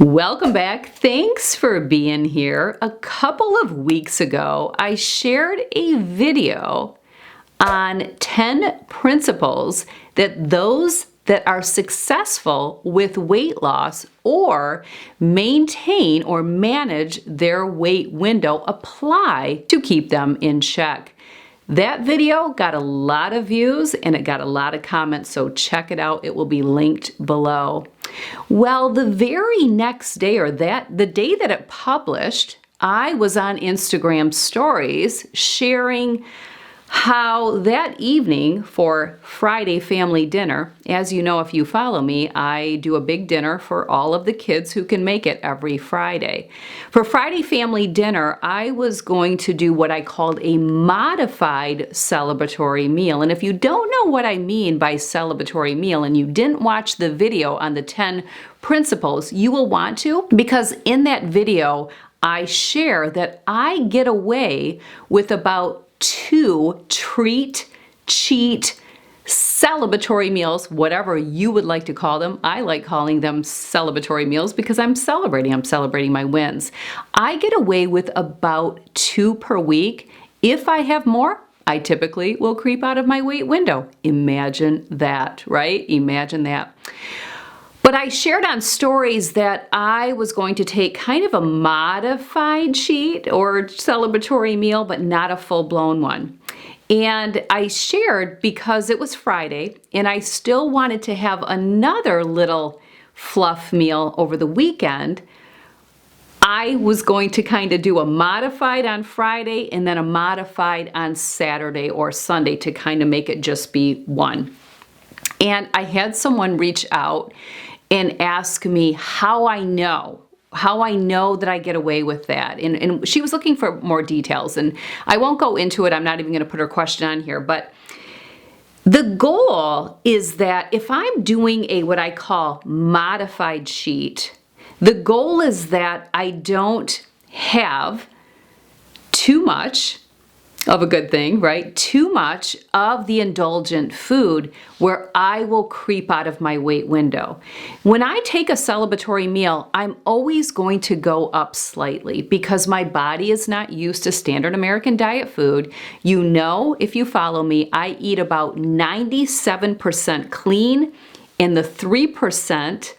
Welcome back. Thanks for being here. A couple of weeks ago, I shared a video on 10 principles that those that are successful with weight loss or maintain or manage their weight window apply to keep them in check. That video got a lot of views and it got a lot of comments, so check it out. It will be linked below. Well, the very next day, or the day that it published, I was on Instagram stories sharing how that evening for Friday family dinner, as you know if you follow me, I do a big dinner for all of the kids who can make it every Friday. For Friday family dinner, I was going to do what I called a modified celebratory meal. And if you don't know what I mean by celebratory meal and you didn't watch the video on the 10 principles, you will want to, because in that video, I share that I get away with about 2 treat, cheat, celebratory meals, whatever you would like to call them. I like calling them celebratory meals because I'm celebrating my wins. I get away with about 2 per week. If I have more, I typically will creep out of my weight window. Imagine that, right? Imagine that. But I shared on stories that I was going to take kind of a modified cheat or celebratory meal, but not a full-blown one. And I shared because it was Friday and I still wanted to have another little fluff meal over the weekend. I was going to kind of do a modified on Friday and then a modified on Saturday or Sunday to kind of make it just be one. And I had someone reach out and ask me how I know that I get away with that. And she was looking for more details, and I won't go into it. I'm not even going to put her question on here, but the goal is that if I'm doing a what I call modified cheat, the goal is that I don't have too much of a good thing, right? Too much of the indulgent food where I will creep out of my weight window. When I take a celebratory meal, I'm always going to go up slightly because my body is not used to standard American diet food. You know, if you follow me, I eat about 97% clean and the 3%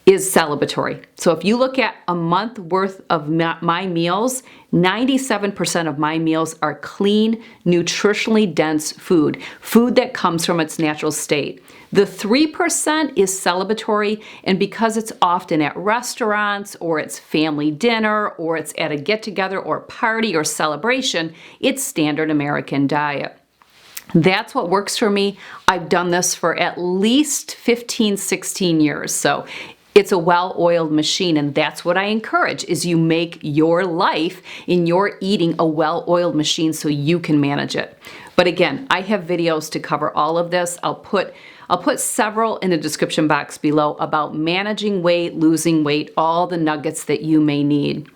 is celebratory. So if you look at a month worth of my meals, 97% of my meals are clean, nutritionally dense food that comes from its natural state. The 3% is celebratory, and because it's often at restaurants or it's family dinner or it's at a get-together or party or celebration, it's standard American diet. That's what works for me. I've done this for at least 15, 16 years. So it's a well-oiled machine, and that's what I encourage, is you make your life in your eating a well-oiled machine so you can manage it. But again, I have videos to cover all of this. I'll put several in the description box below about managing weight, losing weight, all the nuggets that you may need.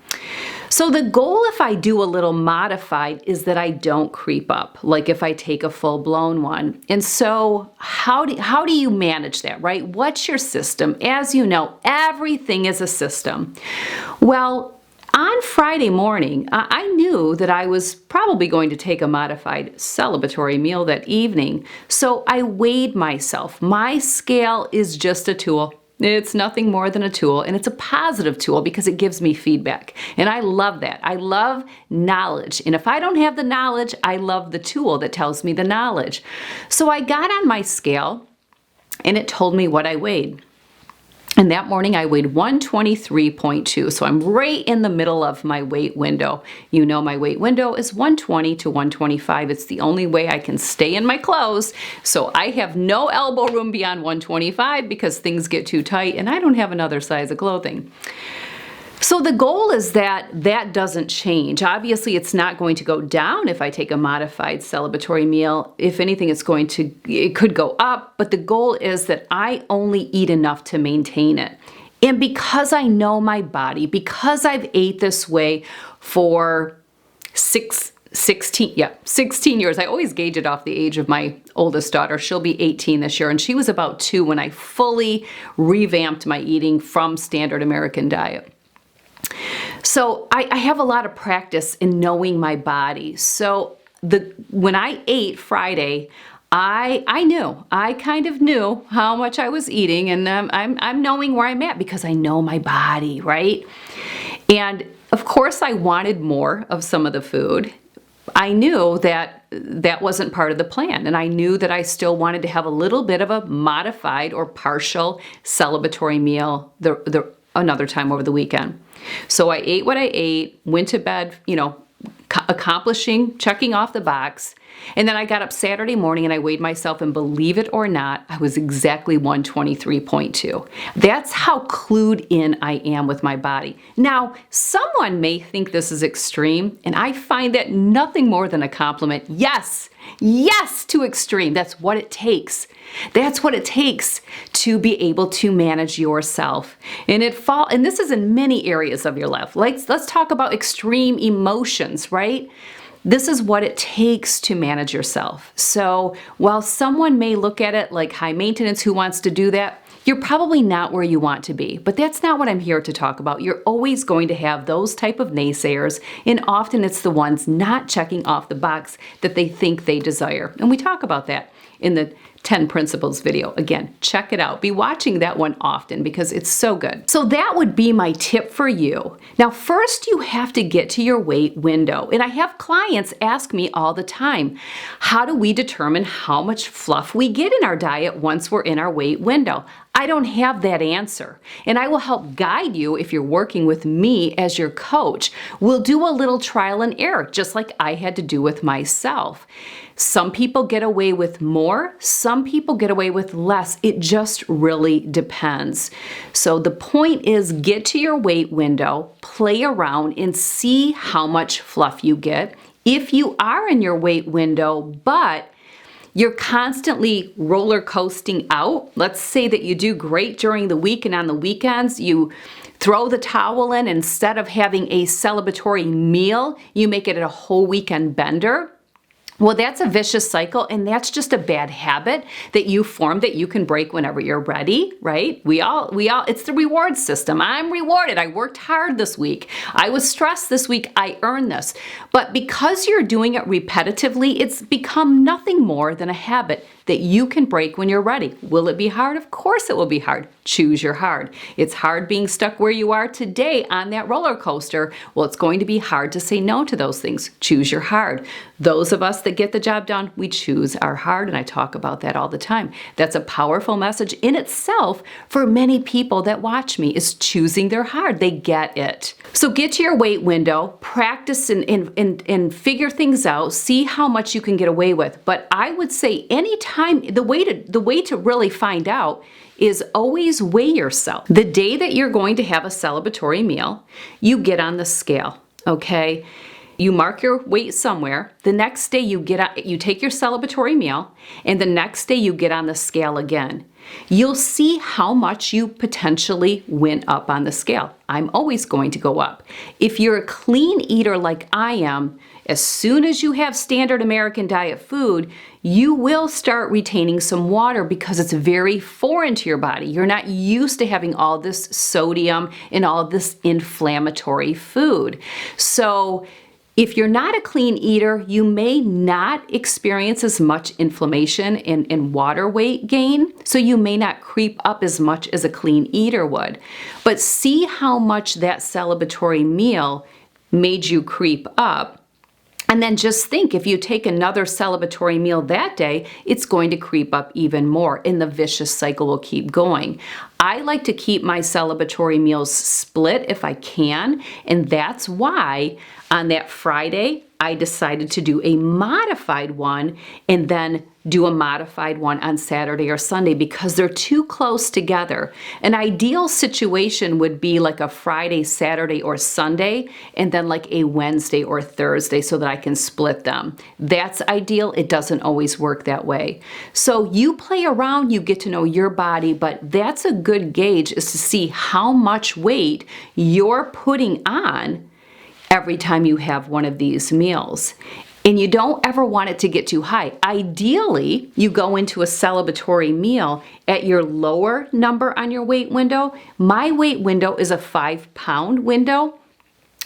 So the goal, if I do a little modified, is that I don't creep up, like if I take a full-blown one. And so how do you manage that, right? What's your system? As you know, everything is a system. Well, on Friday morning, I knew that I was probably going to take a modified celebratory meal that evening. So I weighed myself. My scale is just a tool. It's nothing more than a tool, and it's a positive tool because it gives me feedback. And I love that. I love knowledge. And if I don't have the knowledge, I love the tool that tells me the knowledge. So I got on my scale and it told me what I weighed. And that morning I weighed 123.2. So I'm right in the middle of my weight window. You know my weight window is 120 to 125. It's the only way I can stay in my clothes. So I have no elbow room beyond 125 because things get too tight and I don't have another size of clothing. So the goal is that that doesn't change. Obviously, it's not going to go down if I take a modified celebratory meal. If anything, it could go up, but the goal is that I only eat enough to maintain it. And because I know my body, because I've ate this way for 6, 16 years. I always gauge it off the age of my oldest daughter. She'll be 18 this year, and she was about 2 when I fully revamped my eating from standard American diet. So I have a lot of practice in knowing my body. So when I ate Friday, I kind of knew how much I was eating, and I'm knowing where I'm at because I know my body, right? And of course I wanted more of some of the food. I knew that that wasn't part of the plan, and I knew that I still wanted to have a little bit of a modified or partial celebratory meal another time over the weekend. So I ate what I ate, went to bed, checking off the box. And then I got up Saturday morning and I weighed myself, and believe it or not, I was exactly 123.2. That's how clued in I am with my body. Now, someone may think this is extreme, and I find that nothing more than a compliment. Yes, to extreme. That's what it takes. That's what it takes to be able to manage yourself. And this is in many areas of your life. Let's talk about extreme emotions, right? This is what it takes to manage yourself. So while someone may look at it like high maintenance, who wants to do that? You're probably not where you want to be, but that's not what I'm here to talk about. You're always going to have those type of naysayers, and often it's the ones not checking off the box that they think they desire. And we talk about that in the 10 Principles video. Again, check it out. Be watching that one often because it's so good. So that would be my tip for you. Now, first you have to get to your weight window. And I have clients ask me all the time, how do we determine how much fluff we get in our diet once we're in our weight window? I don't have that answer, and I will help guide you if you're working with me as your coach. We'll do a little trial and error, just like I had to do with myself. Some people get away with more, some people get away with less. It just really depends. So the point is, get to your weight window, play around, and see how much fluff you get. If you are in your weight window, but you're constantly roller coasting out. Let's say that you do great during the week, and on the weekends you throw the towel in. Instead of having a celebratory meal, you make it a whole weekend bender. Well, that's a vicious cycle, and that's just a bad habit that you form that you can break whenever you're ready, right? We all, it's the reward system. I'm rewarded. I worked hard this week. I was stressed this week. I earned this. But because you're doing it repetitively, it's become nothing more than a habit that you can break when you're ready. Will it be hard? Of course it will be hard. Choose your hard. It's hard being stuck where you are today on that roller coaster. Well, it's going to be hard to say no to those things. Choose your hard. Those of us that get the job done, we choose our hard, and I talk about that all the time. That's a powerful message in itself for many people that watch me, is choosing their hard. They get it. So get to your weight window, practice and figure things out, see how much you can get away with. But I would say anytime, the way to really find out is always weigh yourself. The day that you're going to have a celebratory meal, you get on the scale, okay? You mark your weight somewhere. The next day you take your celebratory meal, and the next day you get on the scale again. You'll see how much you potentially went up on the scale. I'm always going to go up. If you're a clean eater like I am, as soon as you have standard American diet food, you will start retaining some water because it's very foreign to your body. You're not used to having all this sodium and all this inflammatory food. So if you're not a clean eater, you may not experience as much inflammation and water weight gain, so you may not creep up as much as a clean eater would. But see how much that celebratory meal made you creep up. And then just think, if you take another celebratory meal that day, it's going to creep up even more, and the vicious cycle will keep going. I like to keep my celebratory meals split if I can, and that's why on that Friday, I decided to do a modified one and then do a modified one on Saturday or Sunday because they're too close together. An ideal situation would be like a Friday, Saturday, or Sunday, and then like a Wednesday or Thursday so that I can split them. That's ideal. It doesn't always work that way. So you play around, you get to know your body, but that's a good gauge, is to see how much weight you're putting on every time you have one of these meals. And you don't ever want it to get too high. Ideally, you go into a celebratory meal at your lower number on your weight window. My weight window is a 5-pound window.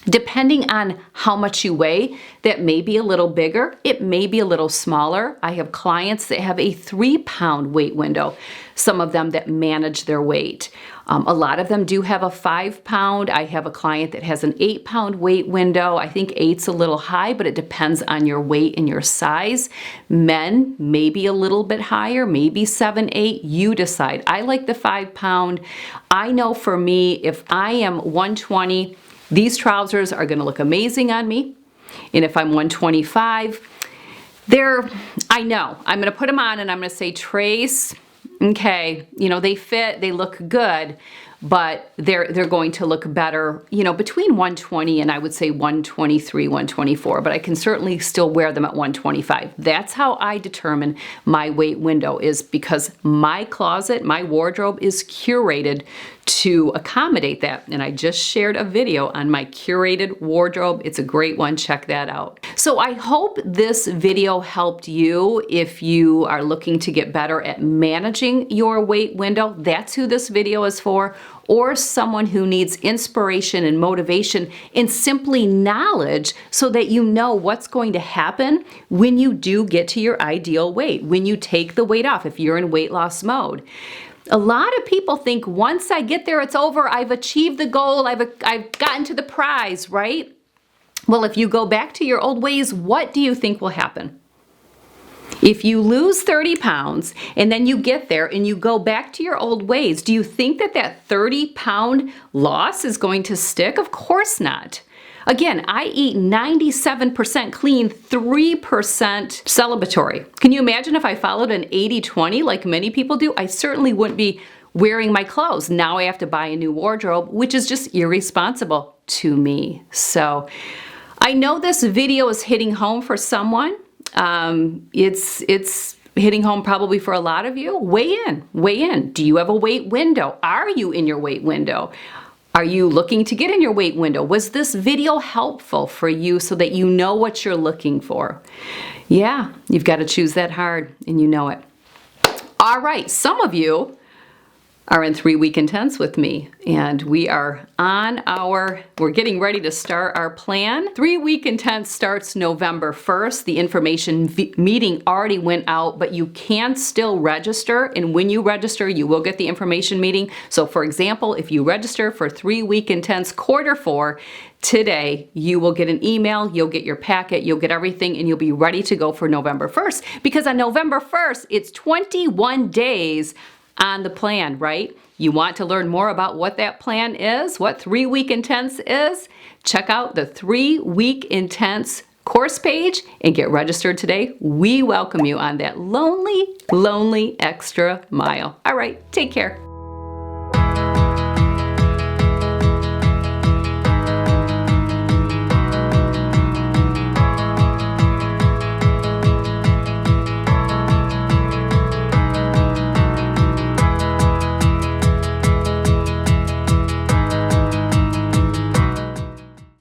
Depending on how much you weigh, that may be a little bigger, it may be a little smaller. I have clients that have a 3-pound weight window, some of them that manage their weight. A lot of them do have a 5-pound. I have a client that has an 8-pound weight window. I think 8's a little high, but it depends on your weight and your size. Men, maybe a little bit higher, maybe 7, 8, you decide. I like the 5-pound. I know for me, if I am 120, these trousers are going to look amazing on me. And if I'm 125, I know, I'm going to put them on and I'm going to say, Trace, okay, they fit, they look good, but they're going to look better, between 120 and I would say 123, 124, but I can certainly still wear them at 125. That's how I determine my weight window, is because my closet, my wardrobe is curated to accommodate that. And I just shared a video on my curated wardrobe. It's a great one. Check that out. So I hope this video helped you if you are looking to get better at managing your weight window. That's who this video is for. Or someone who needs inspiration and motivation and simply knowledge so that you know what's going to happen when you do get to your ideal weight, when you take the weight off, if you're in weight loss mode. A lot of people think once I get there, it's over. I've achieved the goal. I've gotten to the prize, right? Well, if you go back to your old ways, what do you think will happen? If you lose 30 pounds and then you get there and you go back to your old ways, do you think that 30-pound loss is going to stick? Of course not. Again, I eat 97% clean, 3% celebratory. Can you imagine if I followed an 80-20 like many people do? I certainly wouldn't be wearing my clothes. Now I have to buy a new wardrobe, which is just irresponsible to me. So I know this video is hitting home for someone. It's hitting home probably for a lot of you. Weigh in. Do you have a weight window? Are you in your weight window? Are you looking to get in your weight window? Was this video helpful for you so that you know what you're looking for? Yeah, you've got to choose that hard and you know it. All right, some of you are in 3-week intense with me, and we're getting ready to start our plan. 3-week intense starts November 1st. The information meeting already went out, but you can still register, and when you register, you will get the information meeting. So for example, if you register for 3-week intense Q4 today, you will get an email, you'll get your packet, you'll get everything, and you'll be ready to go for November 1st. Because on November 1st, it's 21 days on the plan, right? You want to learn more about what that plan is, what 3-week intense is? Check out the 3-week intense course page and get registered today. We welcome you on that lonely, lonely extra mile. All right, take care.